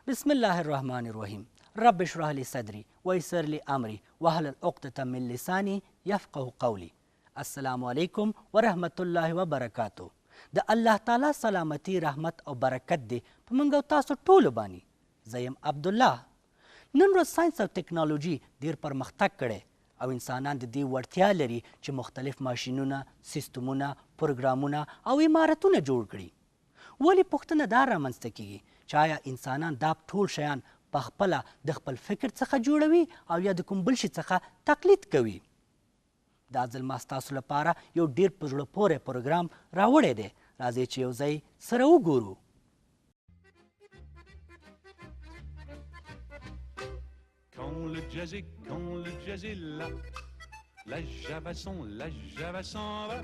بسم الله الرحمن الرحیم رب اشرح لي صدري ويسر لي امري واحلل عقدة من لساني يفقهوا قولي. السلام علیکم ورحمت الله وبرکاتو. د الله تعالی سلامتی رحمت او برکت دی په موږ او تاسو ټولو باندې. زه یم عبدالله. نن ورځ ساینس او ټکنالوژي ډېر پرمختګ کړی او انسانان د دې وړتیا لري چې مختلف ماشینونه، سیستمونه، پروګرامونه او عمارتونه جوړ کړي. ولې پوښتنه دا رامنځته کیږي چې آیا انسانان دا ټول شیان په خپله د خپل فکر څخه جوړوي او یا د کوم بل شي څخه تقلید کوي؟ دا ځل ما ستاسو لپاره یو ډېر په زړه پورې پروګرام راوړی دی. راځئ چې یو ځای سره وګورو. Quand le jazz est là, la Java s'en va.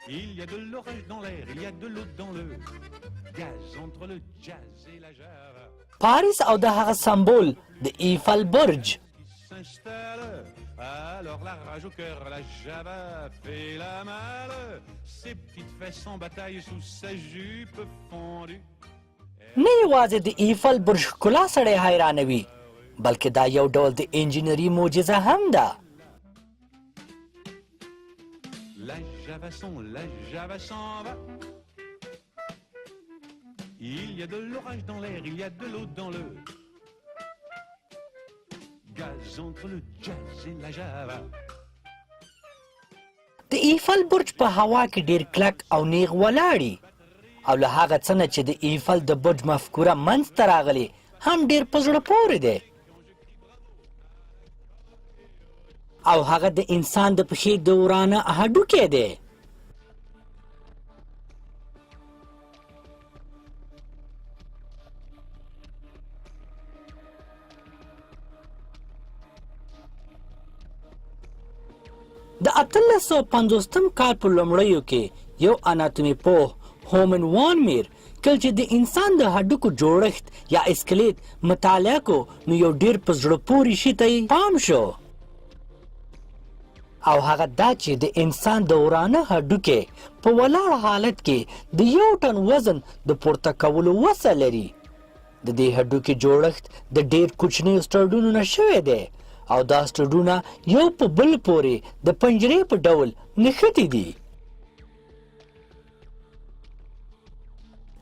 Il y a de l'orage dans l'air, il y a de l'eau dans le gaz entre le jazz et la Java. پاریس او د هغه سمبول د ایفل برج. Alors la rage au cœur, la Java fait la malle. Ses petites fesses en bataille sous sa jupe fondue. نه یوازې د ایفل برج ښکلا سړی حیرانوي بلکې دا یو ډول د انجینري معجزه هم ده. La Java s'en va. Il y a de l'orage dans l'air, il y a de l'eau dans le gaz entre le jazz et la Java. د ایفل برج په هوا کې ډیر کلک او نیغ ولاړي او له هغه څه نه چې د ایفل د برج مفکوره منځته راغلې هم ډیر په زړه پورې دی او هغه د انسان د پښې د ورانه هډوکی دی. د 1850 کال په لومړیو کې یو اناتومي پوه هومن وان میر کله چې د انسان د هډوکو جوړښت یا اسکلیت مطالعه کو نو یو ډیر په زړه پورې شي ته یې پام شو او هغه دا چې د انسان د ورانه هډوکی په ولاړ حالت کې د 1 ټن وزن د پورته کولو وسه لري. د دې هډوکي جوړښت د ډیر کوچنیو سټرډونو نه شوی دی او دا سټرډونه یو په بل پورې د پنجرې په ډول نښتي دي.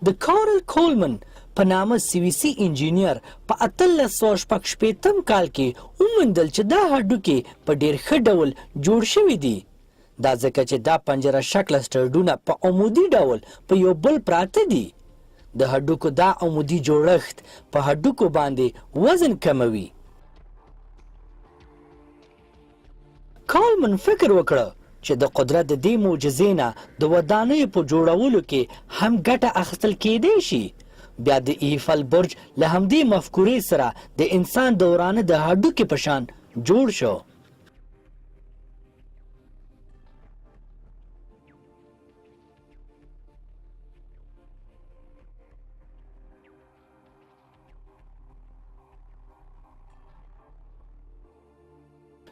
د کارل کولمن په نامه CVC انجینیر په 1866 کال کې وموندل چې دا هډوکي په ډیر ښه ډول جوړ شوي دي. دا ځکه چې دا پنجره شکله سټرډونه په عمودي ډول په یو بل پراته دي. د هډوکو دا عمودي جوړښت په هډوکو باندې وزن کموي. کالمن فکر وکړه چې د قدرت د دې معجزې نه د ودانیو په جوړولو کې هم ګټه اخیستل کیدی شي. بیا د ایفل برج له همدې مفکورې سره د انسان د ورانه د هډوکي په شان جوړ شو.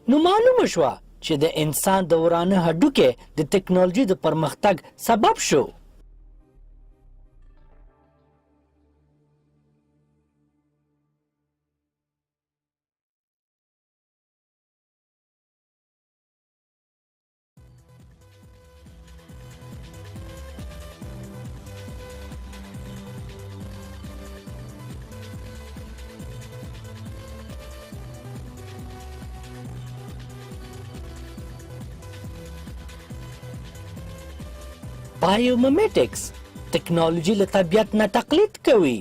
نو معلومه شوه چې د انسان د ورانه هډوکی د ټکنالوژي د پرمختګ سبب شو. بایومیمیټکس ټکنالوژي له طبیعت نه تقلید کوي.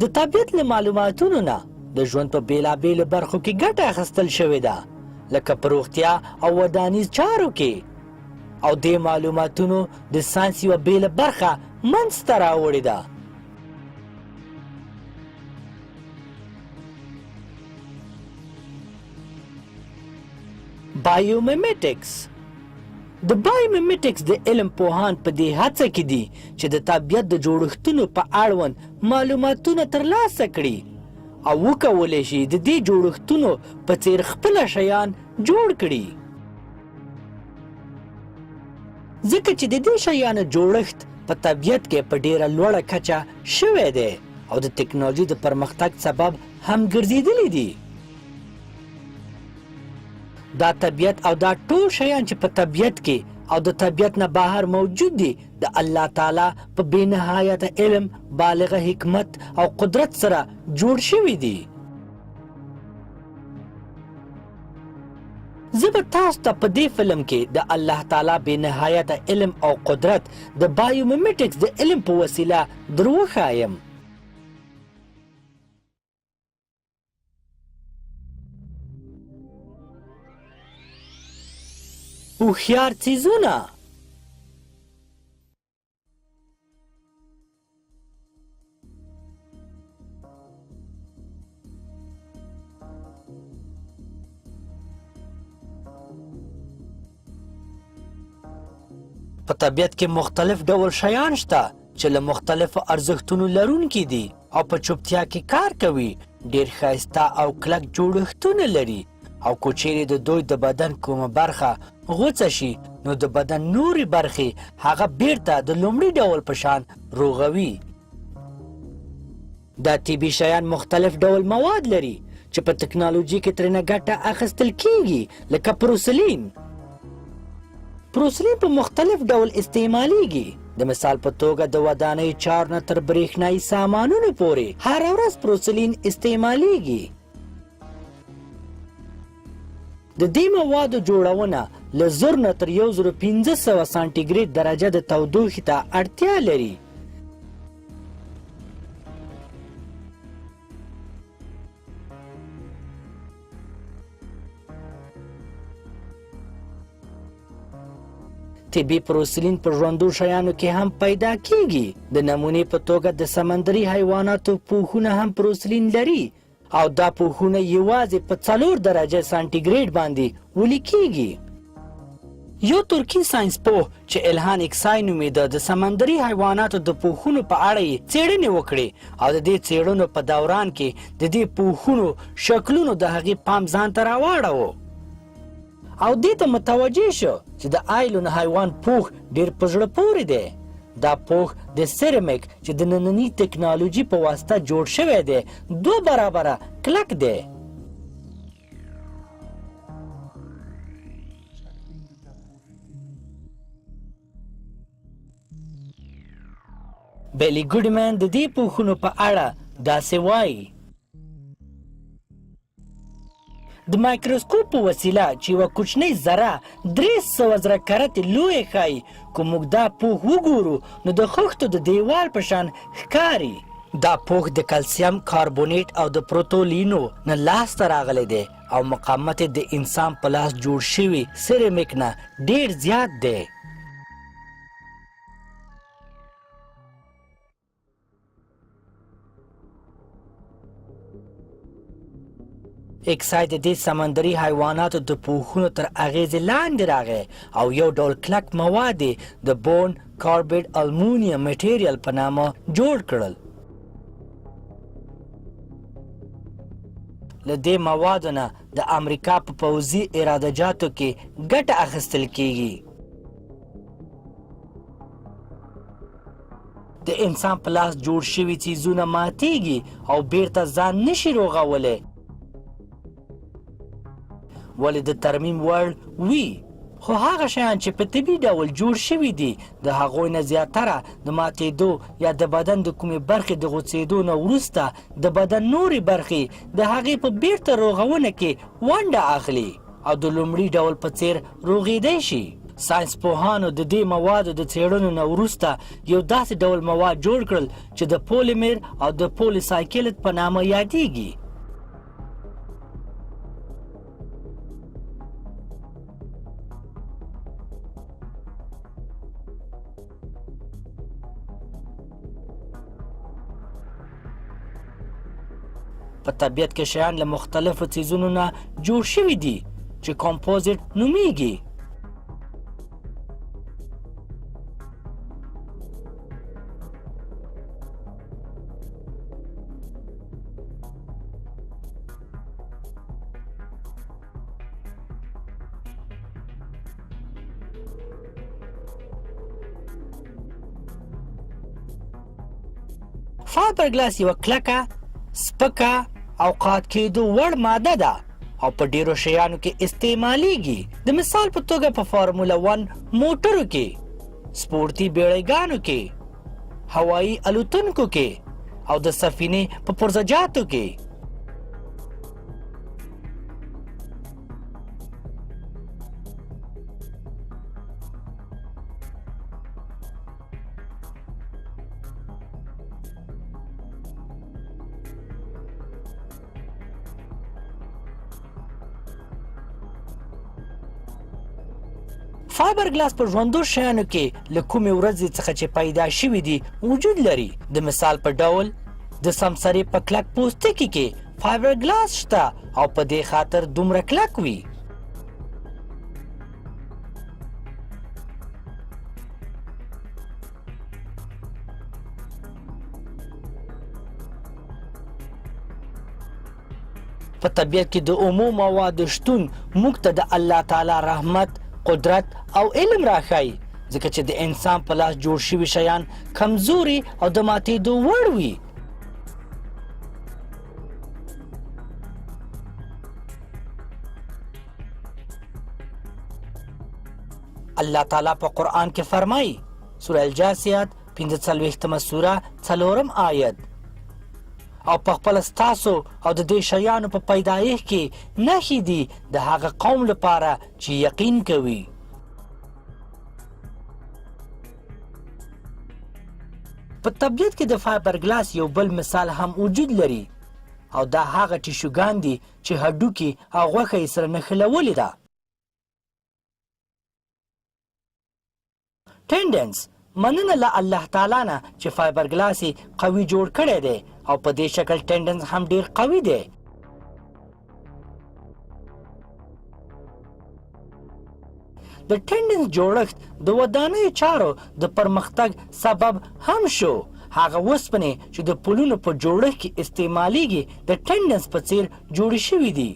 د طبیعت له معلوماتونو نه د ژوند په بیلابیلو برخو کې ګټه اخیستل شوې ده لکه په روغتیا او ودانیز چارو کې او دې معلوماتونو د ساینس یوه بیله برخه منځته راوړې ده. بایومیمیټکس د بایومیمیټکس د علم پوهان په دې هڅه کې دي چې د طبیعت د جوړښتونو په اړوند معلوماتونه ترلاسه کړي او وکولی شي د دې جوړښتونو په څیر خپله شیان جوړ کړي. ځکه چې د دې شیانو جوړښت په طبیعت کې په ډیره لوړه کچه شوی دی او د ټکنالوژي د پرمختګ سبب هم ګرځېدلی دي. دا طبیعت او دا ټول شیان چې په طبیعت کې او د طبیعت نه بهر موجود دي د الله تعالی په بې نهایته علم، بالغه حکمت او قدرت سره جوړ شوي دي. زه به تاسو ته په دې فلم کې د الله تعالی بې نهایته علم او قدرت د بایومیمیټکس د علم په وسیله در وښایم. هوښیار څیزونه. په طبیعت کې مختلف ډول شیان شته چې له مختلفو ارزښتونو لرونکي دي او په چوپتیا کې کار کوي. ډېر ښایسته او کلک جوړښتونه لري او که چیرې د دوی د بدن کومه برخه غوڅه شي نو د بدن نورې برخې هغه بیرته د لومړي ډول په شان روغوي. دا طبي شیان مختلف ډول مواد لري چې په تکنالوژي کې ترېنه ګټه اخیستل کیږي لکه پروسلین. پروسلین په مختلف ډول استعمالیږي. د مثال په توګه د ودانۍ چارو نه تر برېښنایي سامانونو پورې هره ورځ پروسلین استعمالیږي. د دې موادو جوړونه له 0 نه تر 1500 سانتیګریډ درجه د تودوخې ته اړتیا لري. طبي پروسلین په ژوندو شیانو کې هم پیدا کیږي. د نمونې په توګه د سمندري حیواناتو پوښونه هم پروسلین لري او دا پوښونه یوازې په 4 درجه سانتیګریډ باندې ولیکيږي. یو ترکی ساينس پوه چې الهان اکسای نومیده د سمندري حیواناتو د پوښونو په اړه یې څېړنې وکړې او د دې څېړنو په دوران کې د دې پوښونو شکلونو د هغې پام ځان ته راواړوه او دې ته متوجه شو چې د آیلون حیوان پوښ ډېر په زړه پورې دی. دا پوښ د سیرمیک چې د نننۍ ټکنالوژي په واسطه جوړ شوی دی 2 برابره کلک دی. بیلی ګوډمن د دې پوښونو په اړه داسې وایي: د مایکروسکوپ په وسیله چې یوه کوچنۍ ذره 300,000 کرتې لویه ښایي. که موږ دا پوښ وګورو نو د خښتو د دیوال په شان ښکاري. دا پوښ د کلسیم کاربونیټ او د پروتولینو نه لاسته راغلی دی او مقاومت د انسان په لاس جوړ شوي سیرمیک نه ډېر زیات دی. اکسای د دې سمندري حیواناتو د پوښونو تر اغېزې لاندې راغی او یو ډول کلک مواد د بون کاربیډ المونیم میټیریل په نامه جوړ کړل. له دې موادو نه د امریکا په پوځي ارادجاتو کې ګټه اخیستل کیږي. د انسان په لاس جوړ شوي څیزونه ماتیږي او بیرته ځان نشي روغولی ولې د ترمیم وړ وي. خو هغه شیان چې په طبي ډول جوړ شوي دي د هغوی نه زیاتره د ماتېدو یا د بدن د کومې برخې د غوڅېدو نه وروسته د بدن نورې برخې د هغې په بیرته روغونه کې ونډه اخلي او د لومړي ډول په څېر روغېدی شي. ساینس پوهانو د دې موادو د څېړنو نه وروسته یو داسې ډول مواد جوړ کړل چې د پولیمر او د پولیسایکلیت په نامه یادیږي. په طبیعت کې شیان له مختلفو څیزونو نه جوړ شوي دي چې کمپوزیټ نومیږي. فایبر ګلاس یوه کلکه، سپکه او قات کېدو وړ ماده ده او په ډیرو شیانو کې استعمالیږي. د مثال په توګه په فارموله 1 موټرو کې، سپورتي بیړیګانو کې، هوایي الوتونکو کې او د سفینې په پرزجاتو کې. فایبر ګلاس په ژوندو شیانو کې له کومې ورځې څخه چې پیدا شوي دي وجود لري. د مثال په ډول د سمسرې په کلک پوستکي کې فایبر ګلاس شته او په دې خاطر دومره کلک وي. په طبیعت کې د عموم موادو شتون موږ ته د الله تعالی رحمت، قدرت او علم راښایي، ځکه چې د انسان په لاس جوړ شوي شیان کمزوري او د ماتېدو وړ وي. الله تعالی په قرآن کې فرمایي، سوره الجاثیات 45مه سوره 4م آیت، او په خپل ستاسو او د دې شیانو په پیدایښت کې نښې دي د هغه قوم لپاره چې یقین کوي. په طبیعت کې د فایبر ګلاس یو بل مثال هم وجود لري او دا هغه ټیشوګان دي چې هډوکي او غوښه یې سره نښلولې ده. ټینډنس مننه له الله تعالی نه چې فایبر ګلاس یې قوي جوړ کړی دی او په دې شکل ټینډنس هم ډیر قوي دی. د ټینډنس جوړښت د ودانیو چارو د پرمختګ سبب هم شو. هغه اوسپنې چې د پلونو په جوړښت کې استعمالیږي د ټینډنس په څیر جوړې شوي دي.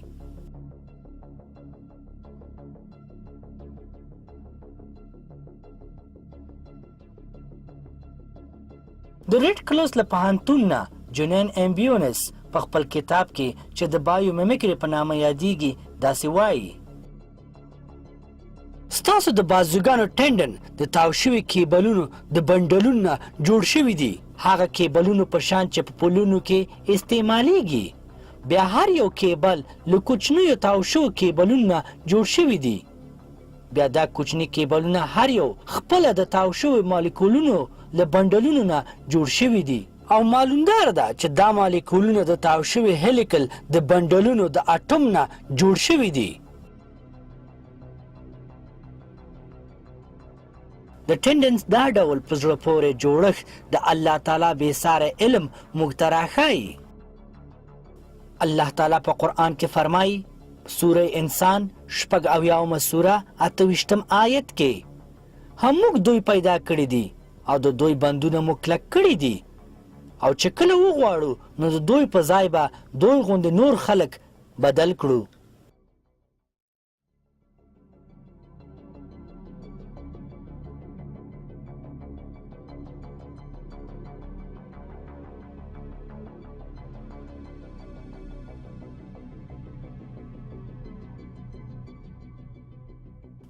د ریډ کلوز له پوهنتون نه جونین امبیونس په خپل کتاب کې چې د بایو میمیکري په نامه یادیږي داسې وایي: ستاسو د بازوګانو ټینډن د تاو شوي کیبلونو د بنډلونو نه جوړ شوي دي، هغه کیبلونو په شان چې په پلونو کې استعمالیږي. بیا هر یو کیبل له کوچنیو تاو شوو کیبلونو نه جوړ شوي دي. بیا دا کوچني کیبلونه هر یو خپله د تاو شوي مالیکولونو له بنډلونو نه جوړ شوي دي او معلومدار ده چې دا مالیکولونه د تاو شوي هلیکل د بنډلونو د اټوم نه جوړ شوي دي. د ټینډنس دا ډول په زړه پورې جوړښت د الله تعالی بې ساره علم موږ ته راښایي. الله تعالی په قرآن کې فرمایي، سوره انسان 86مه سوره 28م آیت کې، هم موږ دوی پیدا کړي دي او د دوی بندونه مو کلک کړي دي او چې کله وغواړو نو د دوی په ځای به دوی غوندې نور خلک بدل کړو.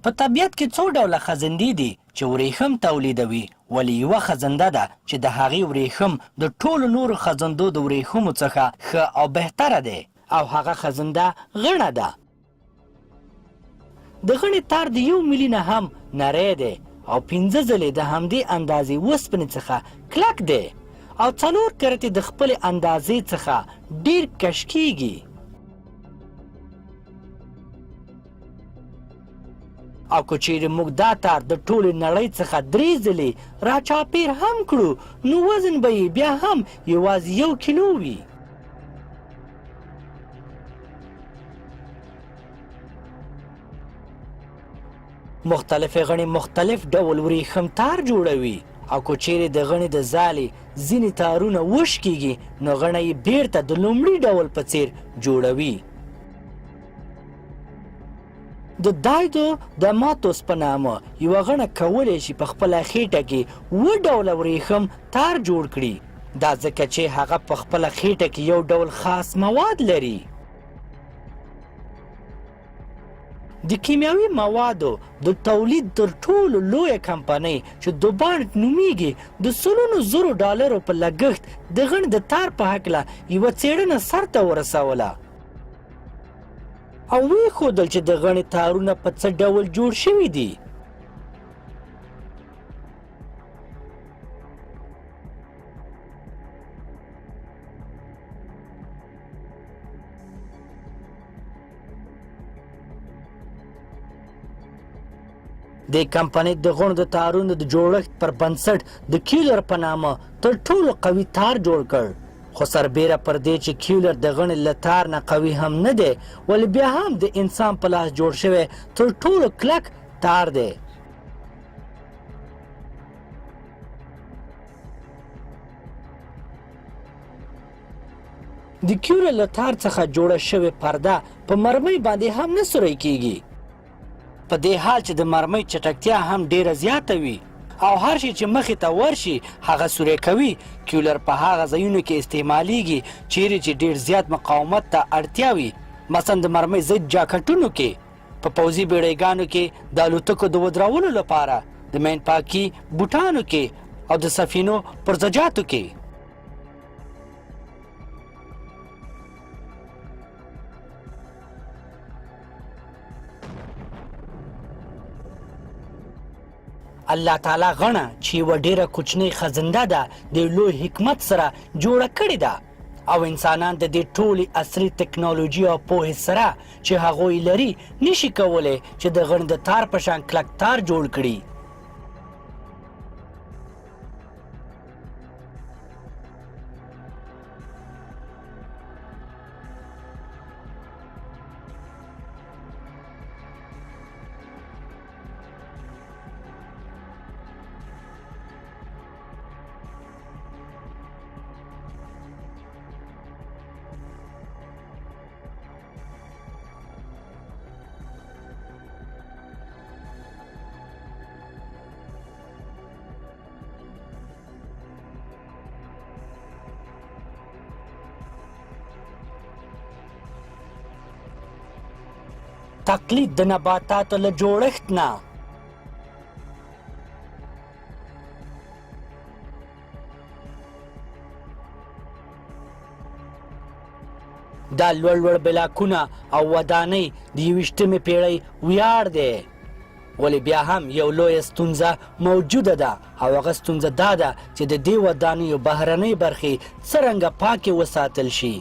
په طبیعت کې څو ډوله خزندې دي چې وریښم تولیدوي، ولی یوه خزنده ده چې د هغې وریښم د ټولو نورو خزندو د وریښمو څخه ښه او بهتره دی او هغه خزنده غڼه ده. د غڼې تار د 1 ملي نه هم نری دی او 15 ځلې د همدې اندازې اوسپنې څخه کلک دی او 4 کرتې د خپلې اندازې څخه ډیر کش کیږي. او که چیرې موږ دا تار د ټولې نړۍ څخه 3 ځلې راچاپیر هم کړو نو وزن به یې بیا هم یوازې 1 کیلو وي. مختلفې غڼې مختلف ډول وریښم تار جوړوي او که چیرې د غڼې د ځالې ځینې تارونه وشکیږي نو غڼه یې بیرته د لومړي ډول په څیر جوړوي. د دایدو د ماتوس په نامه یوه غڼه کولی شي په خپله خېټه کې 7 ډوله وریښم تار جوړ کړي دا ځکه چې هغه په خپله خېټه کې یو ډول خاص مواد لري. د کیمیاوي موادو د تولید تر ټولو لویه کمپنۍ چې دوبانټ نومیږي د سلونو زرو ډالرو په لګښت د غڼې د تار په هکله یوه څېړنه سرته ورسوله او وښودل چې د غڼې تارونه په څه ډول جوړ شوي دي. د کمپنۍ د غڼو د تارونو د جوړښت پر بنسټ د کیولر په نامه تر ټولو قوي تار جوړ کړ، خو سربیره پر دې چې کیولر د غڼې له تار نه قوي هم نه دی، ولې بیا هم د انسان په لاس جوړ شوی تر ټولو کلک تار دی. د کیولر له تار څخه جوړه شوې پرده په مرمۍ باندې هم نه سوری کیږي، په دې حال چې د مرمۍ چټکتیا هم ډیره زیاته وي او هر شي چې مخې ته ورشي هغه سوری کوي. کیولر په هغه ځایونو کې استعمالیږي چیرې چې ډیر زیات مقاومت ته اړتیا وي، مثلا د مرمۍ ضد جاکټونو کې، په پوځي بیړیګانو کې د الوتکو د ودرولو لپاره، د مین پاکي بوټانو کې او د سفینو پرزجاتو کې. الله تعالی غڼه چې یوه ډیره کوچنۍ خزنده ده د لوی حکمت سره جوړه کړې ده او انسانان د دې ټولې عصري تکنالوژي او پوهې سره چې هغوی لري نشي کولی چې د غڼې د تار په شان کلک تار جوړ کړي. تقلید د نباتاتو له جوړښت نه. دا لوړ لوړ بلاکونه او ودانۍ د 21مې پیړۍ ویاړ دی، ولې بیا هم یو لویه ستونزه موجوده ده او هغه ستونزه دا ده چې د دې ودانیو بهرنۍ برخې څرنګه پاکې وساتل شي.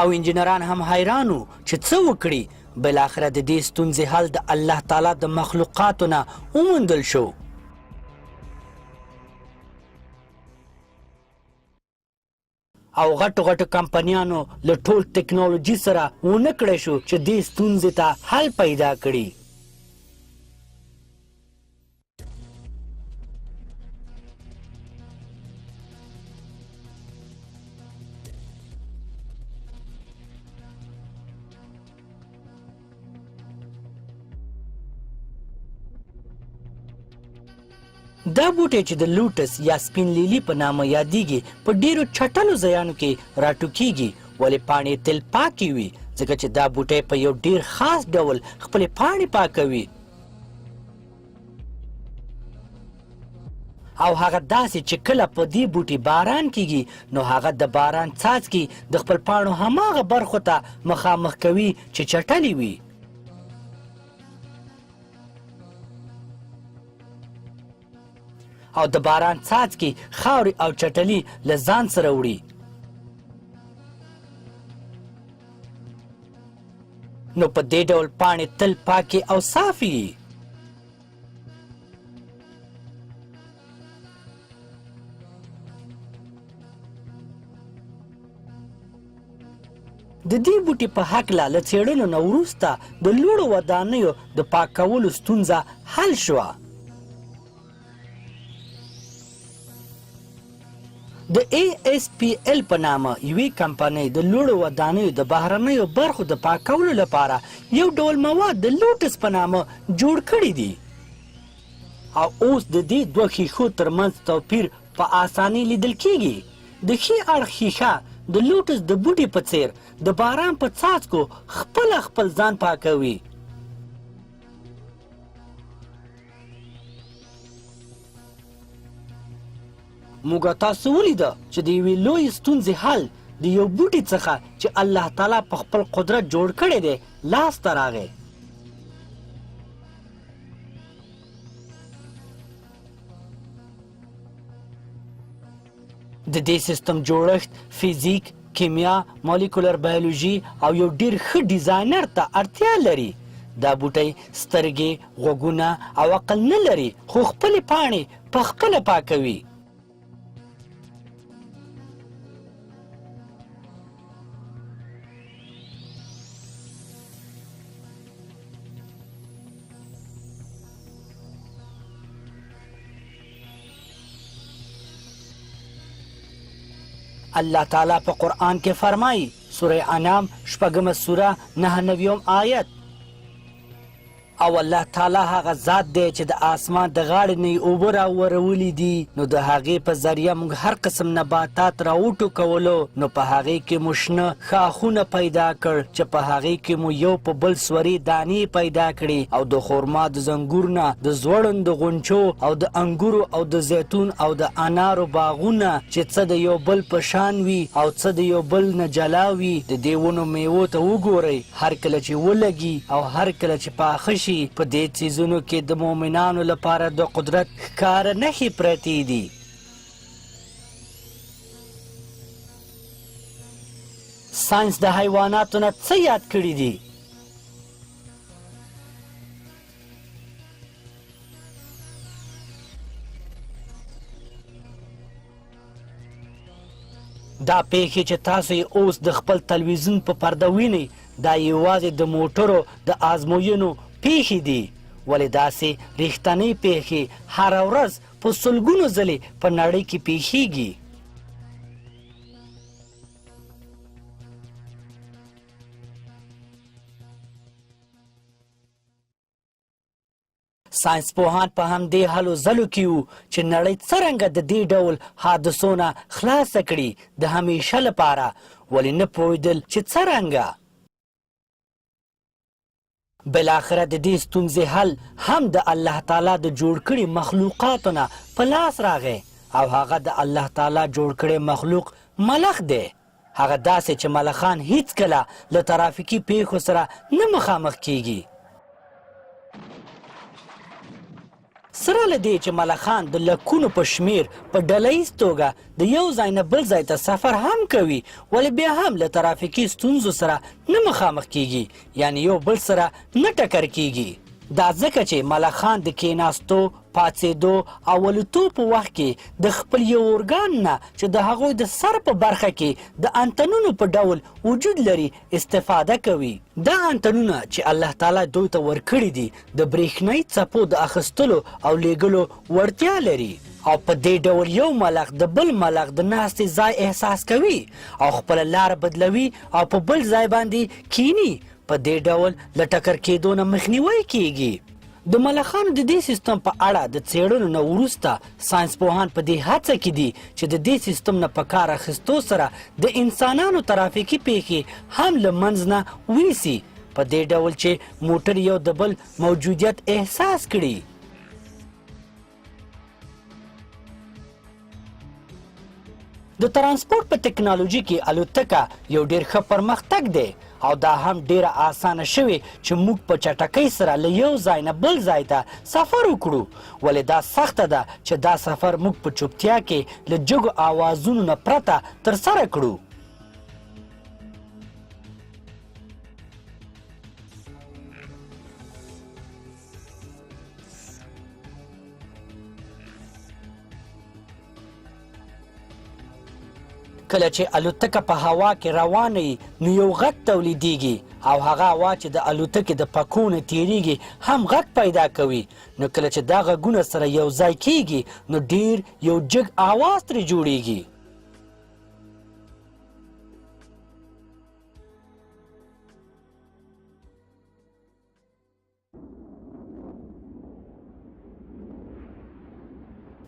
او انجینران هم حیرانو چې څه وکړي. بالاخره د دې ستونزې حل د الله تعالی د مخلوقاتو نه وموندل شو. او غټو غټو کمپنیانو له ټول ټکنالوژي سره ونه کړی شو چې دې ستونزې ته حل پیدا کړي. دا بوټی چې د لوټس یا سپین لیلي په نامه یادیږي په ډیرو چټلو ځایانو کې راټوکیږي، ولې پاڼې تل پاکې وي ځکه چې دا بوټی په یو ډیر خاص ډول خپلې پاڼې پاکوي. او هغه داسې چې کله په دې بوټي باران کیږي نو هغه د باران څاڅکي د خپل پاڼو هماغه برخو ته مخامخ کوي چې چټلې وي. او د باران څاڅکي خاورې او چټلي له ځان سره وړي. نو په دې ډول پاڼې تل پاکې او صافې وي. د دې بوټي په هکله له څېړنو نه وروسته د لوړو ودانیو د پاکولو ستونزه حل شوه. د ASPL په نامه یوې کمپنۍ د لوړو ودانیو د بهرنیو برخو د پاکولو لپاره یو ډول مواد د لوټس په نامه جوړ کړي دي. او اوس د دې دوه ښیښو ترمنځ توپیر په اسانۍ لیدل کیږي. د ښي اړخ ښیښه د لوټس د بوټي په څیر د باران په څاڅکو خپل ځان پاکوي. موږ تاسو ولیده چې د یوې لویې ستونزې حل د یو بوټي څخه چې الله تعالی په خپل قدرت جوړ کړی دی لاسته راغی. د دې سیستم جوړښت فزیک، کیمیا، مالیکولر بایولوژي او یو ډیر ښه ډیزاینر ته اړتیا لري. دا بوټی سترګې، غوږونه او عقل نه لري خو خپلې پاڼې په خپله پاکوي. الله تعالی په قرآن کې فرمایي، سوره انعام 6 سوره 9 آیت، او الله تعالی هغه ذات دی چې د آسمان د غاړې نه یې اوبه راورولي دي، نو د هغې په ذریعه موږ هر قسم نباتات راوټوکولو، نو په هغې کې مو شنه ښاخونه پیدا کړ چې په هغې کې مو یو په بل سورې دانې پیدا کړي، او د خرما د زنګور نه د ځوړندو غونچو او د انګورو او د زیتون او د انارو باغونه چې څه د یو بل په شان وي او څه د یو بل نه جلا وي. د دې ونو میوو ته وګورئ، هر کله چې ولګي او هر کله چې پاخه شي په دې څیزونو کې د مؤمنانو لپاره د قدرت ښکاره نښې پرتې دي. ساینس د حیواناتو نه څه یاد کړي دي؟ دا پیښې چې تاسو یې اوس د خپل تلویزیون په پرده وینئ، دا یوازې د موټرو د ازموینو پیښې دي، ولې داسې ریښتینې پیښې هره ورځ په سلګونو ځلې په نړۍ کې پیښیږي. ساینسپوهان په همدې هلو ځلو کې وو چې نړۍ څرنګه د دې ډول حادثو نه خلاصه کړي د همیشه لپاره، ولې نه پوهېدل چې څرنګه. بالاخره د دې ستونزې حل هم د الله تعالی د جوړ کړي مخلوقاتو نه په لاس راغی، او هغه د الله تعالی جوړ کړی مخلوق ملخ دی. هغه داسې چې ملخان هیڅکله له ترافیکي پیښو سره نه مخامخ کیږي. سره له دې چې ملخان د لکونو په شمیر په ډله ییز توګه د یو ځای نه بل ځای ته سفر هم کوي، ولې بیا هم له ترافیکي ستونزو سره نه مخامخ کیږي، یعنی یو بل سره نه ټکر کیږي. دا ځکه چې ملخان د کیناستو، پاڅېدو او الوتو په وخت کې د خپل یو ارګان نه چې د هغوی د سر په برخه کې د انتنونو په ډول وجود لري استفاده کوي. دا انتنونه چې الله تعالی دوی ته ورکړي دي د برېښنایي څپو د اخیستلو او لیږلو وړتیا لري، او په دې ډول یو ملخ د بل ملخ د ناستې ځای احساس کوي او خپله لاره بدلوي او په بل ځای باندې کینی. په دې ډول له ټکر کېدو نه مخنیوی کیږي. د ملخانو د دې سیستم په اړه د څېړنو نه وروسته ساینسپوهان په دې هڅه کې دي چې د دې سیستم نه په کار اخیستو سره د انسانانو ترافیکي پیښې هم له منځ نه ویسي، په دې ډول چې موټر یو د بل موجودیت احساس کړي. د ترانسپورت په ټکنالوژي کې الوتکه یو ډیر ښه پرمختګ دی، او دا هم ډیره اسانه شوې چې موږ په چټکۍ سره له یو ځای نه بل ځای ته سفر وکړو، ولې دا سخته ده چې دا سفر موږ په چوپتیا کې له جګو آوازونو نه پرته ترسره کړو. کله چې الوتکه په هوا کې روانه وي نو یو غږ تولیدیږي، او هغه هوا چې د الوتکې د پکو نه تیریږي هم غږ پیدا کوي. نو کله چې دا غږونه سره یو ځای کیږي نو ډیر یو جګ آواز ترې جوړیږي.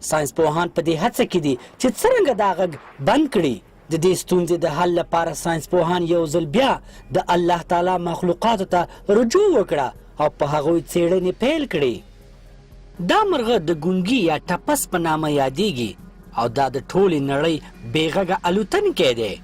ساینسپوهان په دې هڅه کې دي چې څرنګه دا غږ بند کړي. د دې ستونزې د حل لپاره ساینسپوهان یو ځل بیا د الله تعالی مخلوقاتو ته رجوع وکړه او په هغوی څېړنې پیل کړې. دا مرغه د ګونګي یا ټپس په نامه یادیږي او دا د ټولې نړۍ بېغږه الوتونکی دی.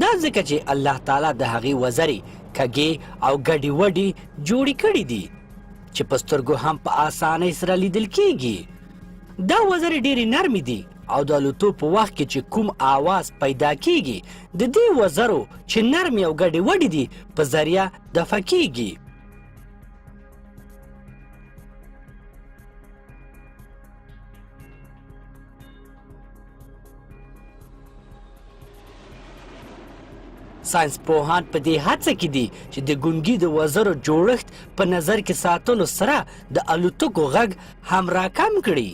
دا ځکه چې الله تعالی د هغې وزرې کږې او ګډې وډې جوړې کړي دي چې په سترګو هم په اسانۍ سره لیدل کیږي. دا وزرې ډېرې نرمې دي او د الوتو په وخت کې چې کوم آواز پیدا کیږي د دې وزرو چې نرمې او ګډې وډې دي په ذریعه دفع کیږي. ساینسپوهان په دې هڅه کې دي چې د ګونګي د وزرو جوړښت په نظر کې ساتلو سره د الوتکو غږ هم راکم کړي.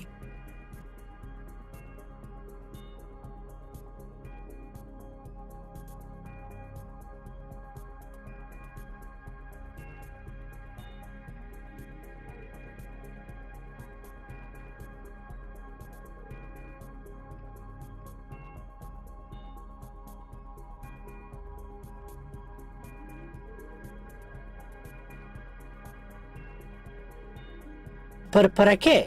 پرپرکه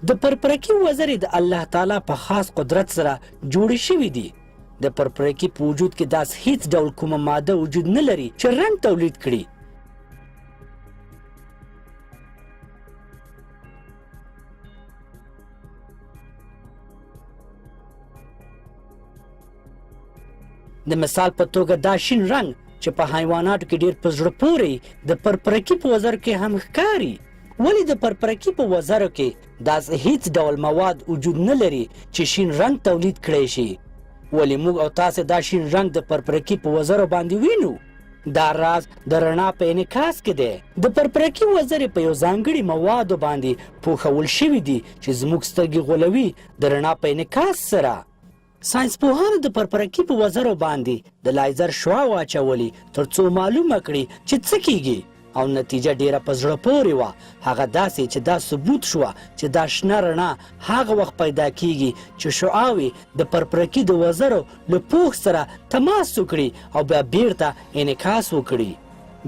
د پرپرکي وزرې د الله تعالی په خاص قدرت سره جوړې شوي دي. د پرپرکي په وجود کې داس هیڅ ډول کومه ماده وجود نه لري چې رنګ تولید کړي. د مثال په توګه دا شین رنګ چې په حیواناتو کې ډیر په زړه پورې د پرپرکي په وزر کې هم ښکاري. ولې د پرپرکي په وزرو کې داسې هیڅ ډول مواد وجود نه لري چې شین رنګ تولید کړی شي؟ ولې موږ او تاسې دا شین رنګ د پرپرکي په وزرو باندې وینو؟ دا راز د رڼا په انعکاس کې دی. د پرپرکي وزرې په یو ځانګړي موادو باندې پوښول شوي دي چې زموږ سترګې غولوي د رڼا په انعکاس سره. ساینسپوهانو د پرپرکي په وزرو باندې د لایزر شعاع واچولې تر څو معلومه کړي چې څه کیږي او نتیجه ډیره په زړه پورې وه. هغه داسې چې دا ثبوت شوه چې دا شنه رڼا هغه وخت پیدا کیږي چې شعاوې د پرپرکي د وزرو له پوښ سره تماس وکړي او بیا بیرته انعکاس وکړي.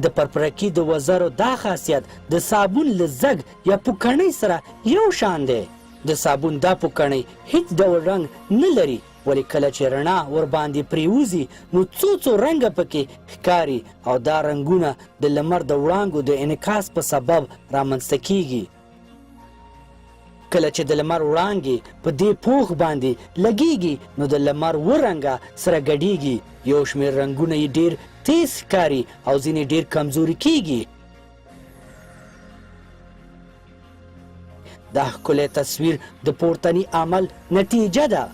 د پرپرکي د وزرو دا خاصیت د صابون له زګ یا پوکڼۍ سره یو شان دی. د صابون دا پوکڼۍ هیڅ ډول رنګ نه لري، ولی کله چې رڼا ور باندې پریوزي نو څو رنګه پکې ښکاري او دا رنګونه د لمر د وړانګو د انعکاس په سبب رامنځته کیږي. کله چې د لمر وړانګې په دې پوښ باندې لګیږي نو د لمر ورنګه سره ګډیږي. یو شمېر رنګونه یې ډیر تیز ښکاري او ځینې ډیر کمزوري کیږي. دا ښکلی تصویر د پورتني عمل نتیجه ده.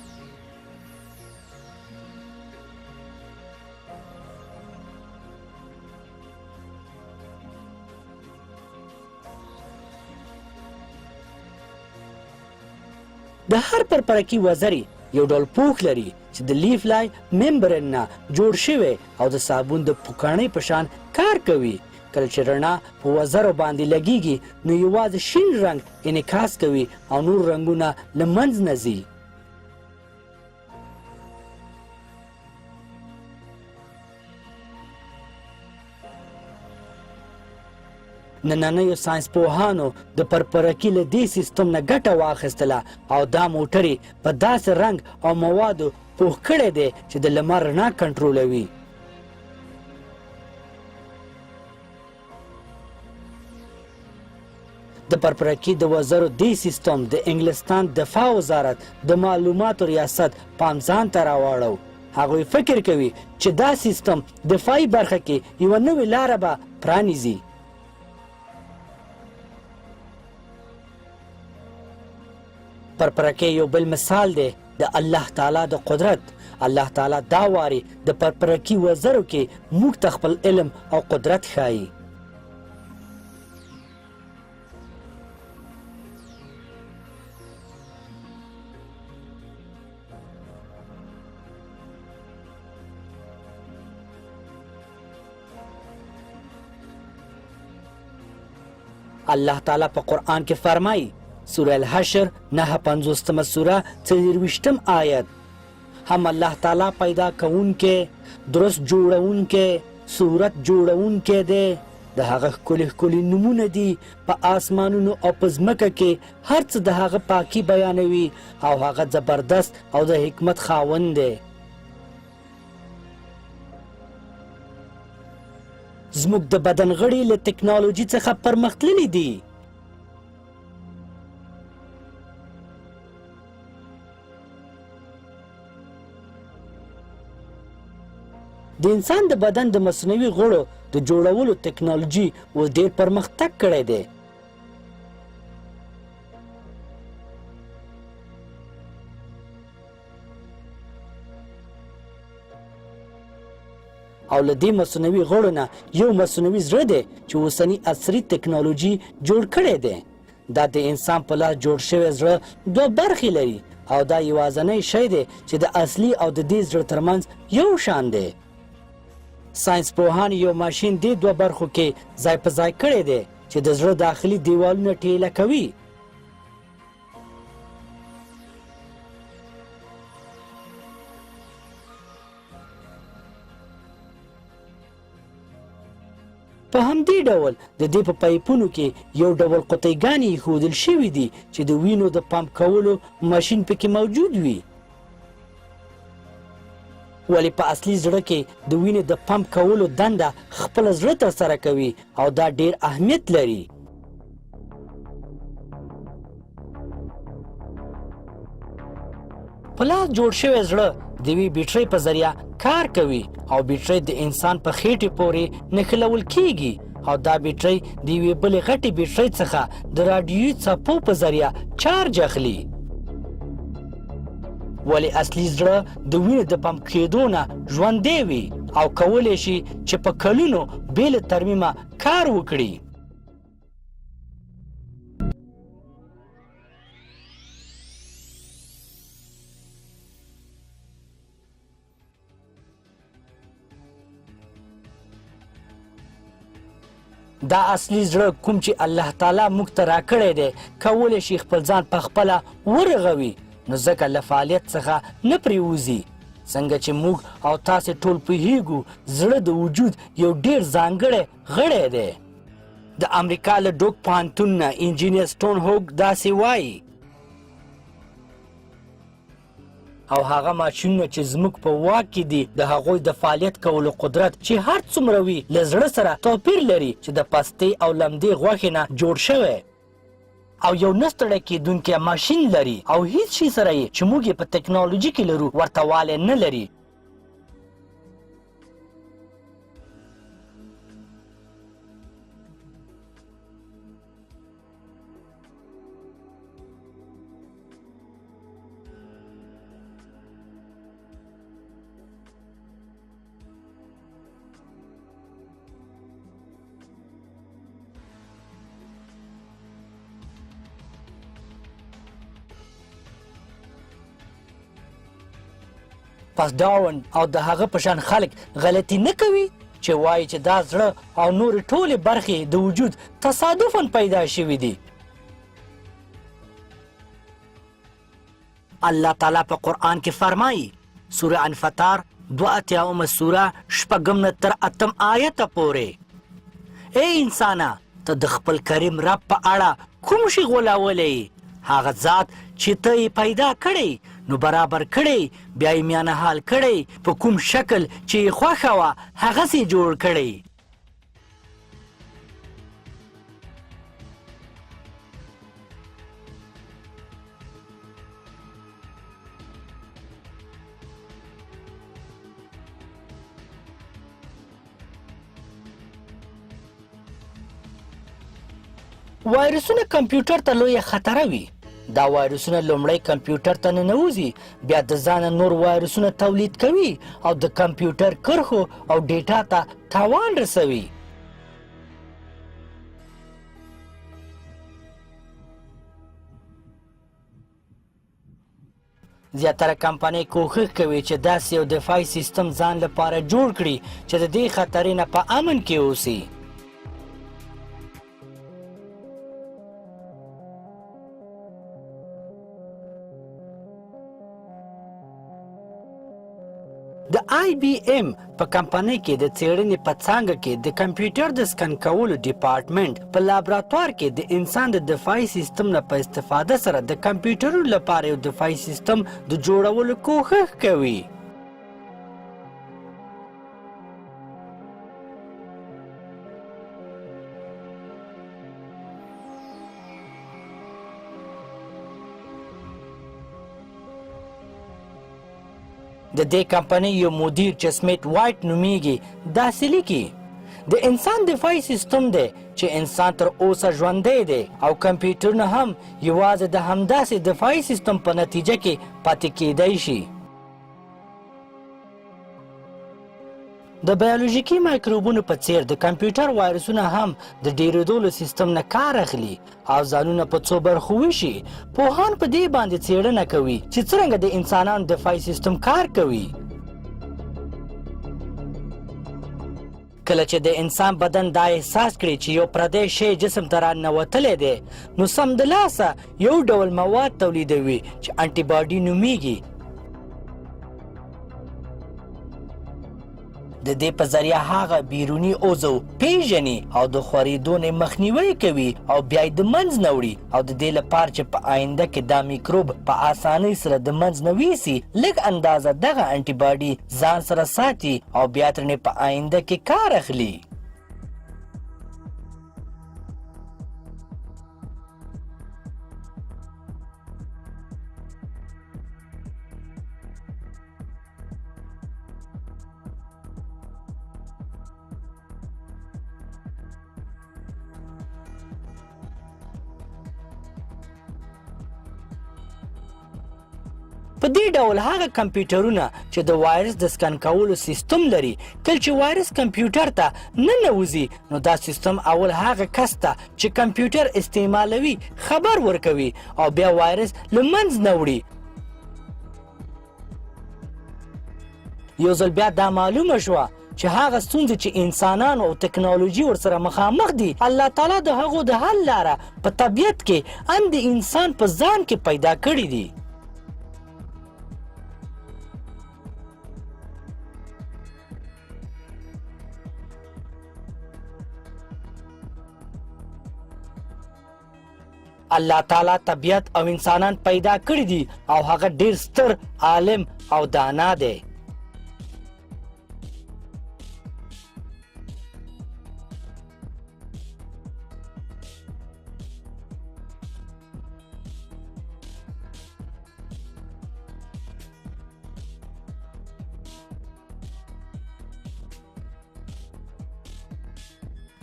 د هر پرپرکي وزرې یو ډول پوښ لري چې د لیف لای ممبرین نه جوړ شوی او د صابون د پوکڼۍ په شان کار کوي. کله چې رڼا په وزرو باندې لګیږي نو یوازې شین رنګ انعکاس کوي او نور رنګونه له منځ نه ځي. نننیو ساینسپوهانو د پرپرکي له دې سیستم نه ګټه واخیستله او دا موټرې په داسې رنګ او موادو پوښ کړی دی چې د لمر رڼا کنټرولوي. د پرپرکي د وزرو دې سیستم د انګلستان دفاع وزارت د معلوماتو ریاست پام ځان ته راواړو. هغوی فکر کوي چې دا سیستم دفاعي برخه کې یوه نوې لاره به پرانیزي. پرپرکي یو بل مثال دی د الله تعالی د قدرت الله تعالی دا وارې د پرپرکي وزرو کې موږ ته خپل علم او قدرت ښایي. الله تعالی په قرآن کې فرمایي سوره الحشر 9:50 سوره 24 آیت هم الله تعالی پیدا کوونکی درست جوړونکی صورت جوړونکی دی د هغه ښکلي نومونه دي په آسمانونو او په ځمکه کې هر څه د هغه پاکي بیانوي او هغه زبردست او د حکمت خاوند دی. زموږ د بدن غړي له ټکنالوژي څخه پرمختللي دي. د انسان د بدن د مصنوعي غړو د جوړولو ټکنالوژي اوس ډېر پرمختګ کړی دی. او له دې مصنوعي غړو نه یو مصنوعي زړه دی چې اوسني عصري ټکنالوژي جوړ کړی دی. دا د انسان په لاس جوړ شوی زړه دوه برخې لري او دا یوازینی شی دی چې د اصلي او د دې زړه ترمنځ یو شان دی. ساینس پوهان یو ماشین دې دوه برخو کې ځای په ځای کړی دی چې د زړه داخلي دیوالونه ټیله کوي. په همدې ډول د دې په پایپونو کې یو ډول قطیګانې ایښودل شوي دي چې د وینو د پمپ کولو ماشین پکې موجود وي. ولی په اصلي زړه کې د وینې د پمپ کولو دنده خپله زړه ترسره کوي او دا ډېر اهمیت لري. په لاس جوړ شوی زړه د یوې بیټرۍ په ذریعه کار کوي او بیټرۍ د انسان په خېټې پورې نښلول کیږي او دا بیټرۍ د یوې بلې غټې بیټرۍ څخه د راډیوي څپو په ذریعه چارج اخلي. ولی اصلي زړه د وینې د پمپ کېدو نه ژوندی وي او کولی شي چې په کلونو بې له ترمیمه کار وکړي. دا اصلي زړه کوم چې الله تعالی موږ ته راکړی دی کولی شي خپل ځان په خپله ورغوي نو ځکه له فعالیت څخه نه پرېوځي. څنګه چې موږ او تاسې ټول پوهیږو زړه د وجود یو ډېر ځانګړی غړی دی. د امریکا له ډوک پوهنتون نه انجینیر سټون هوګ داسې وایي او هغه ماشینونه چې زموږ په واک کې دي د هغوی د فعالیت کولو قدرت چې هر څومره وي له زړه سره توپیر لري چې د پستې او لمدې غوښې نه جوړ شوی او یو نه ستړی کېدونکی ماشین لري او هیڅ شي سره یې چې موږ یې په ټکنالوژي کې لرو ورته والی نه لري. پس ډاون او د هغه په شان خلک غلطي نه کوي چې وایي چې دا زړه او نورې ټولې برخې د وجود تصادفاً پیدا شوي دي. الله تعالی په قرآن کې فرمایي سوره انفطار 82 سوره 6 تر 8 آیته پورې ای انسانه ته د خپل کریم رب په اړه کوم شي غولولی هغه ذات چې ته یې پیدا کړی نو برابر کړی بیا یې میانه حال کړی په کوم شکل چې یې خوښه وه هغسې جوړ کړی. وایرسونه کمپیوټر ته لویه خطره وي. دا وایرسونه لومړی کمپیوټر ته ننوځي، بیا د ځانه نور وایرسونه تولید کوي او د کمپیوټر کرښو او ډیټا ته تاوان رسوي. زیاتره کمپنۍ کوښښ کوي چې داسې یو دفاعي سیستم ځان لپاره جوړ کړي چې د دې خطرې نه په امن کې اوسي. د IBM په کمپنۍ کې د څېړنې په څانګه کې د کمپیوټر د سکن کولو ډیپارټمنټ په لابراتوار کې د انسان د دفاعي سیستم نه په استفاده سره د کمپیوټرونو لپاره یو دفاعي سیستم د جوړولو کوښښ کوي. د دې کمپنۍ یو مدیر چې سمیت وایټ نومیږي داسې لیکي: د انسان دفاعي سیستم دی چې انسان تر اوسه ژوندی دی او کمپیوټرونه هم یوازې د همداسې دفاعي سیستم په نتیجه کې پاتې کیدی شي. د بیولوژیکي مایکروبونو په څیر د کمپیوټر وایرسونه هم د ډیریدلو سیستم نه کار اخلي او ځانونه په څو برخو ویشي. پوهان په دې باندې څېړنه کوي چې څرنګه د انسانانو دفاعي سیستم کار کوي. کله چې د انسان بدن دا احساس کړي چې یو پردی شی جسم ته راننوتلی دی، نو سمدلاسه یو ډول مواد تولیدوي چې انټي باډي نومیږي. د دې په ذریعه هغه بیروني عضو پیژني او د خورېدو نه مخنیوی کوي او بیا یې د منځ نه وړي او د دې لپاره چې په آینده کې دا میکروب په اسانۍ سره د منځ نه ویسي، لږ اندازه دغه انټي باډي ځان سره ساتي او بیا ترې په آینده کې کار اخلي. په دې ډول هغه کمپیوټرونه چې د وایرس د سکن کولو سیستم لري، کله چې وایرس کمپیوټر ته ننوځي نو دا سیستم اول هغه کس ته چې کمپیوټر استعمالوي خبر ورکوي او بیا وایرس له منځ نه وړي. یو ځل بیا دا معلومه شوه چې هغه ستونزې چې انسانان او تکنالوژي ورسره مخامخ دي، الله تعالی د هغو د حل لاره په طبیعت کې هم د انسان په ځان کې پیدا کړي دي. الله تعالی طبیعت او انسانان پیدا کړي دي او هغه ډیر ستر عالم او دانا دی.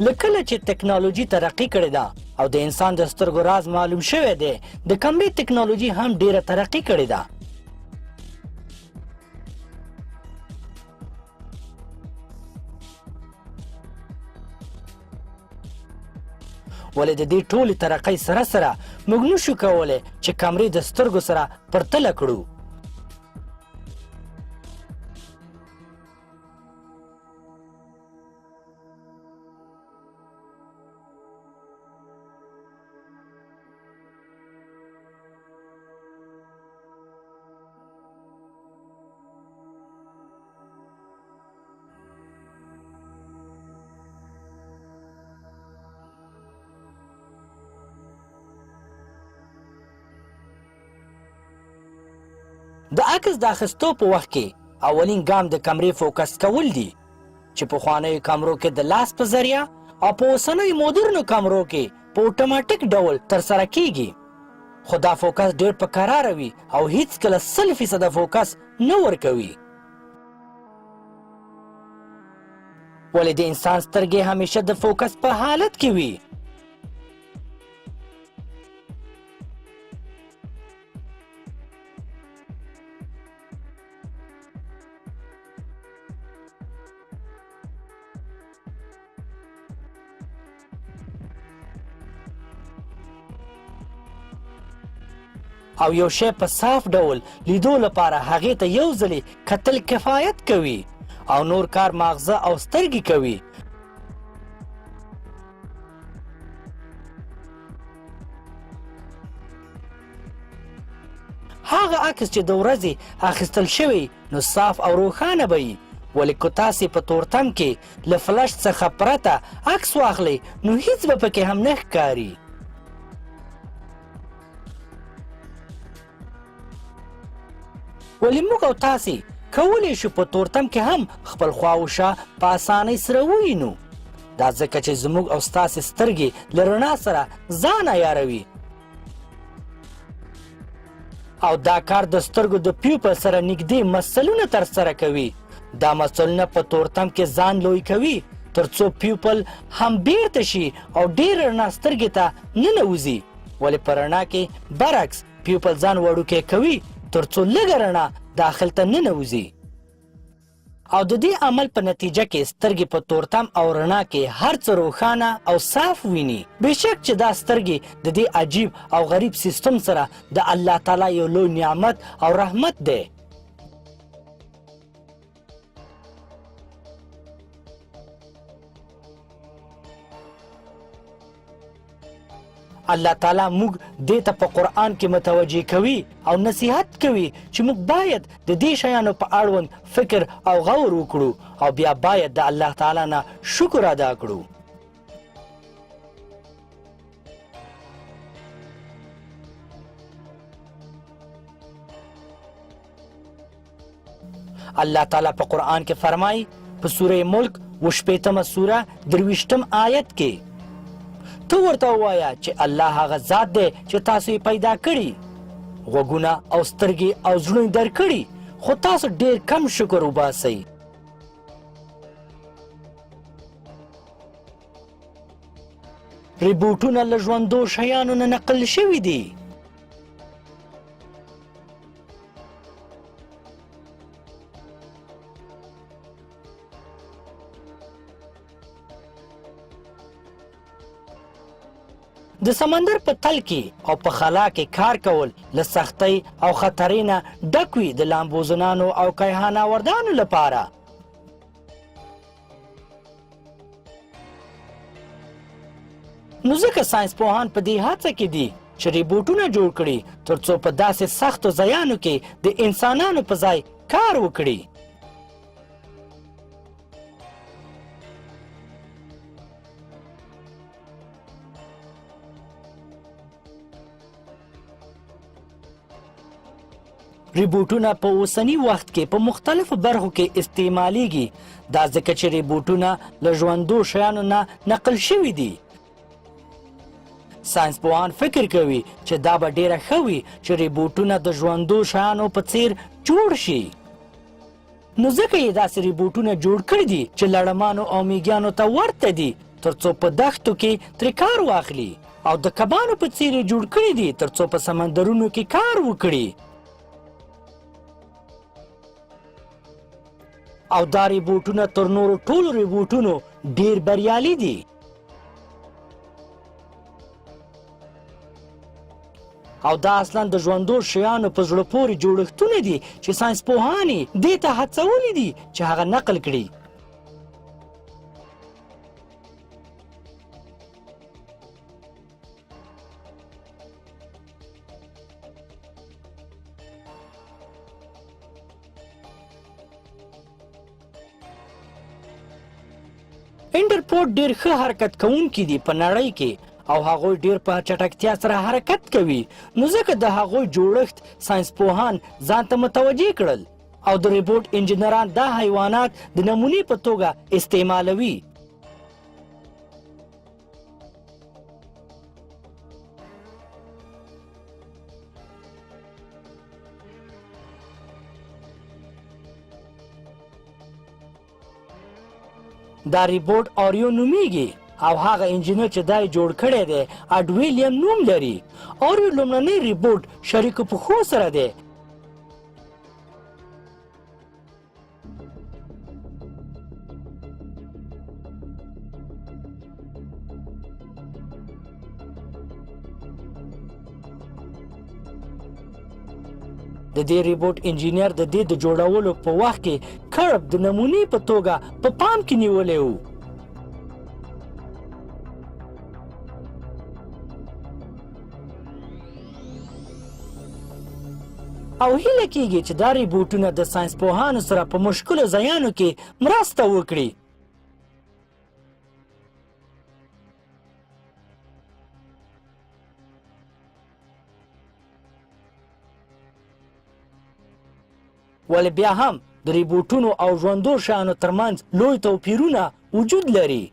لکه چې ټکنالوژي ترقی کړې ده او د انسان د سترګو راز معلوم شوی دی، د کمرې ټکنالوژي هم ډیره ترقی کړې ده. ولې د دې ټولې ترقۍ سره سره موږ نشو کولی چې کمرې د سترګو سره پرتله کړو. د عکس د اخیستو په وخت کې اولین ګام د کمرې فوکس کول دي چې په پخوانیو کمرو کې د لاس په ذریعه او په اوسنیو مدرنو کمرو کې په اتوماتیک ډول ترسره کیږي. خو دا فوکس ډیر په کراره وي او هیڅکله 100% فوکس نه ورکوي. ولې د انسان سترګې همیشه د فوکس په حالت کې وي. او یو شی په صاف ډول لیدو لپاره هغې ته یو ځلې کتل کفایت کوي او نور کار ماغزه او سترګې کوي. هغه عکس چې د ورځې اخیستل شوی نو صاف او روښانه به وي، ولې که تاسې په تورتم کې له فلش څخه پرته عکس واخلئ نو هیڅ به پکې هم نه ښکاري. ولې موږ او تاسې کولی شو په تورتم کې هم خپل خواوشا په اسانۍ سره ووینو. دا ځکه چې زموږ او ستاسې سترګې له رڼا سره ځان عیاروي او دا کار د سترګو د پیوپل سره نږدې مسلونه ترسره کوي. دا مسلونه په تورتم کې ځان لوی کوي تر څو پیوپل هم بیرته شي او ډېر رڼا سترګې ته ننوځي، ولې په رڼا کې برعکس پیوپل ځان وړوکی کوي تر څو لږه رڼا داخل ته ننوځي. او د دې عمل په نتیجه کې سترګې په تورتم او رڼا کې هر څه روښانه او صاف ویني. بېشک چې دا سترګې د دې عجیب او غریب سیستم سره د الله تعالی یو لوی نعمت او رحمت دی. الله تعالی موږ دې ته په قرآن کې متوجه کوي او نصیحت کوي چې موږ باید د دې شیانو په اړوند فکر او غور وکړو او بیا باید د الله تعالی نه شکر ادا کړو. الله تعالی په قرآن کې فرمایي په سوره ملک 28 سوره 23 آیت کې تو ورته ووایه چې الله هغه ذات دی چې تاسو یې پیدا کړي، غوږونه او سترګې او زړونه یې درکړي، خو تاسو ډېر کم شکر وباسئ. ریبوټونه له ژوندو شیانو نه نقل شوي دي. د سمندر په تل کې او په خلا کې کار کول له سختۍ او خطرې نه ډک وي د لامبوزنانو او کیهاناوردانو لپاره. نو ځکه ساینسپوهان په دې هڅه کې دي چې ریبوټونه جوړ کړي تر څو په داسې سختو ځایانو کې د انسانانو په ځای کار وکړي. ریبوټونه په اوسني وخت کې په مختلفو برخو کې استعمالیږي، دا ځکه چې ریبوټونه له ژوندو شیانو نه نقل شوي دي. ساینسپوهان فکر کوي چې دا به ډیره ښه وي چې ریبوټونه د ژوندو شیانو په څیر جوړ شي. نو ځکه یې داسې ریبوټونه جوړ کړي دي چې لړمانو او میږیانو ته ورته دي تر څو په دښتو کې ترې کار واخلي، او د کبانو په څیر یې جوړ کړي دي تر څو په سمندرونو کې کار وکړي. او دا ریبوټونه تر نورو ټولو ریبوټونو ډیر بریالي دي. او دا اصلا د ژوندو شیانو په زړه پورې جوړښتونه دي چې ساینسپوهان یې دې ته هڅولي دي چې هغه نقل کړي. انټرپورټ ډېر ښه حرکت کوونکي دي په نړۍ کې، او هغوی ډېر په چټکتیا سره حرکت کوي. نو ځکه د هغوی جوړښت ساینسپوهان ځان ته متوجه کړل، او د ریبوټ انجینران دا حیوانات د نمونې په توګه استعمالوي. دا ریبوټ آریو نومیږي، او هغه انجینر چې دا یې جوړ کړی دی اډ ویلیم نوم لري. آریو لومړنی ریبوټ شریکو پښو سره دی. د دې ریبوټ انجینر د دې د جوړولو په وخت کې کړب د نمونې په توګه په پام کې نیولی و. او هیله کیږي چې دا ریبوټونه د ساینسپوهانو سره په مشکلو ځایانو کې مرسته وکړي. ولې بیا هم د ریبوټونو او ژوندو شیانو ترمنځ لوی توپیرونه وجود لري.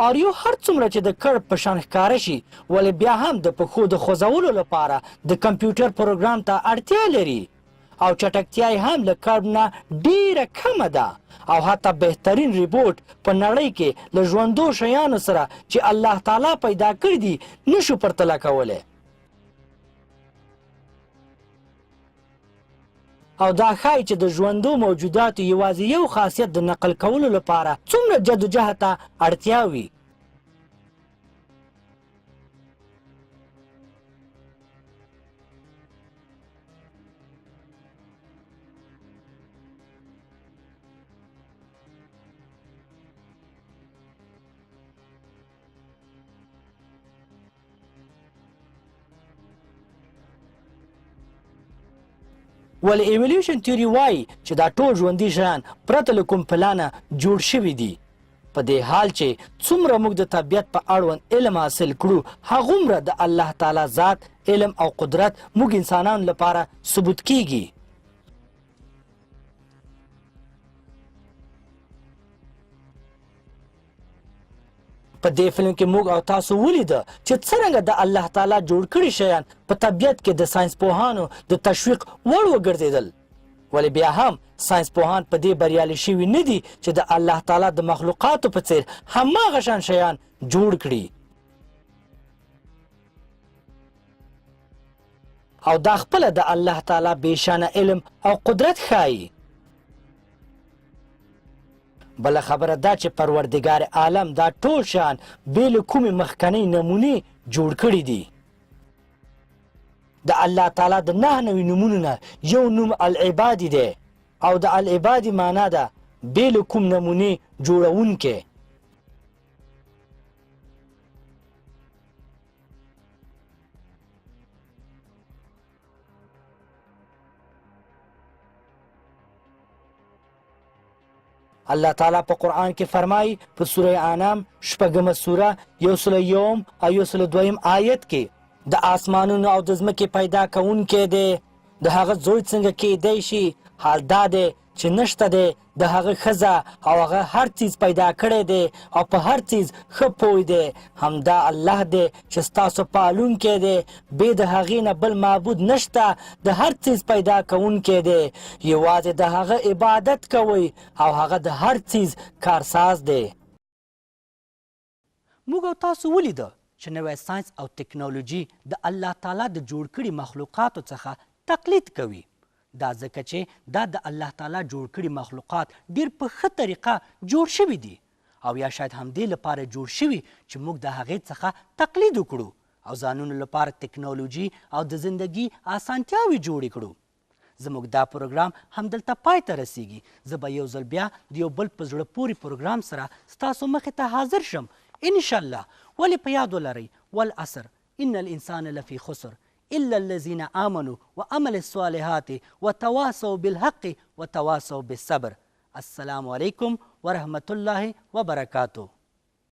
آریو هر څومره چې د کړب په شان ښکاره شي ولې بیا هم د پښو د خوځولو لپاره د کمپیوټر پروګرام ته اړتیا لري او چټکتیا یې هم له کړب نه ډیره کمه ده او حتی بهترین ریبوټ په نړۍ کې له ژوندو شیانو سره چې الله تعالی پیدا کړي دي نشو پرتله کولی. او دا ښایي چې د ژوندو موجوداتو یوازې یو خاصیت د نقل کولو لپاره څومره جدوجهد ته اړتیا وي. ولې ایولیوشن تیوري وایي چې دا ټول ژوندي شیان پرته له کوم پلانه جوړ شوي دي. په دې حال چې څومره موږ د طبیعت په اړوند علم حاصل کړو هغومره د الله تعالی ذات علم او قدرت موږ انسانانو لپاره ثبوت کیږي. په دې فلم کې موږ او تاسو ولیده چې څرنګه د الله تعالی جوړ کړي شیان په طبیعت کې د ساینسپوهانو د تشویق وړ وګرځېدل. ولې بیا هم ساینسپوهان په دې بریالي شوي نه دي چې د الله تعالی د مخلوقاتو په څیر هماغه شان شیان جوړ کړي. او دا خپله د الله تعالی بېشانه علم او قدرت ښایي. بله خبره دا چې پروردګار عالم دا ټول شیان بې له کومې مخکنۍ نمونې جوړ کړي دي. د الله تعالی د 9 نوي نومونو نه یو نوم العبادي دی او د العبادي معنا ده بې له کوم نمونې جوړونکی. الله تعالی په قرآن کې فرمایي په سوره انعام 8 سوره 101 او 102 آیت کې د آسمانونو او د ځمکې پیدا کوونکی دی د هغه زوی څنګه کیدی شي حال دا دی چې نشته دی د هغه ښځه او هغه هر څیز پیدا کړی دی او په هر څیز ښه پوه دی. همدا الله دی چې ستاسو پالونکی دی بې د هغې نه بل معبود نشته د هر څیز پیدا کوونکی دی یوازې د هغه عبادت کوئ او هغه د هر څیز کارساز دی. موږ او تاسو ولیده چې نوی ساینس او ټکنالوژي د الله تعالی د جوړ کړي مخلوقاتو څخه تقلید کوي. دا ځکه چې دا د الله تعالی جوړ کړي مخلوقات ډیر په ښه طریقه جوړ شوي دي او یا شاید همدې لپاره جوړ شوي چې موږ د هغې څخه تقلید وکړو او ځانونو لپاره ټکنالوژي او د زندګي اسانتیاوې جوړې کړو. زموږ دا پروګرام همدلته پای ته رسیږي. زه به یو ځل بیا د یو بل په زړه پورې پروګرام سره ستاسو مخې ته حاضر شم انشاءالله. ولې په یاد ولرئ والعصر ان الانسان لفی خسر إلا الذين آمنوا وعملوا الصالحات وتواصوا بالحق وتواصوا بالصبر. السلام عليكم ورحمة الله وبركاته.